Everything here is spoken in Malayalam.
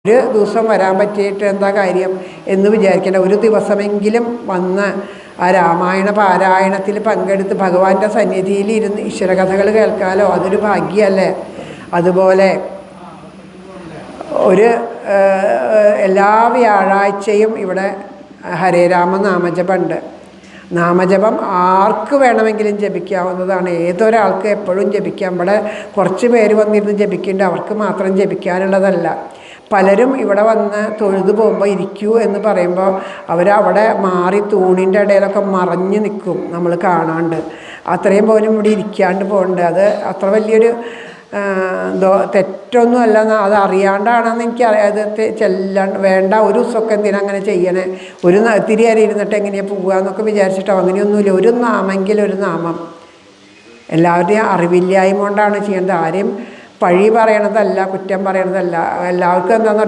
ഒരു ദിവസം വരാൻ പറ്റിയിട്ട് എന്താ കാര്യം എന്ന് വിചാരിക്കേണ്ട. ഒരു ദിവസമെങ്കിലും വന്ന് ആ രാമായണ പാരായണത്തിൽ പങ്കെടുത്ത് ഭഗവാന്റെ സന്നിധിയിൽ ഇരുന്ന് ഈശ്വരകഥകൾ കേൾക്കാലോ, അതൊരു ഭാഗ്യമല്ലേ. അതുപോലെ ഒരു എല്ലാ വ്യാഴാഴ്ചയും ഇവിടെ ഹരേ രാമ നാമജപമുണ്ട്. നാമജപം ആർക്ക് വേണമെങ്കിലും ജപിക്കാവുന്നതാണ്. ഏതൊരാൾക്ക് എപ്പോഴും ജപിക്കാം. ഇവിടെ കുറച്ച് പേര് വന്നിരുന്ന് ജപിക്കുന്നുണ്ട്, അവർക്ക് മാത്രം ജപിക്കാനുള്ളതല്ല. പലരും ഇവിടെ വന്ന് തൊഴുതു പോകുമ്പോൾ ഇരിക്കൂ എന്ന് പറയുമ്പോൾ അവരവിടെ മാറി തൂണിൻ്റെ ഇടയിലൊക്കെ മറഞ്ഞു നിൽക്കും, നമ്മൾ കാണാണ്ട്. അത്രയും പോലും ഇവിടെ ഇരിക്കാണ്ട് പോകുന്നുണ്ട്. അത് അത്ര വലിയൊരു തെറ്റൊന്നുമല്ല. അത് അറിയാണ്ടാണെന്ന് എനിക്കറിയാം. അത് ചെല്ലാണ്ട് വേണ്ട, ഒരു ദിവസമൊക്കെ എന്തിനാ അങ്ങനെ ചെയ്യണേ, ഒരു ഇത്തിരി നേരം ഇരുന്നിട്ട് എങ്ങനെയാണ് പോവുക എന്നൊക്കെ വിചാരിച്ചിട്ടോ അങ്ങനെയൊന്നുമില്ല. ഒരു നാമെങ്കിൽ ഒരു നാമം. എല്ലാവരുടെയും അറിവില്ലായ്മ കൊണ്ടാണ് ചെയ്യേണ്ടത്. ആരെയും പഴി പറയണതല്ല, കുറ്റം പറയണതല്ല. എല്ലാവർക്കും എന്താണെന്ന് അറിയാം,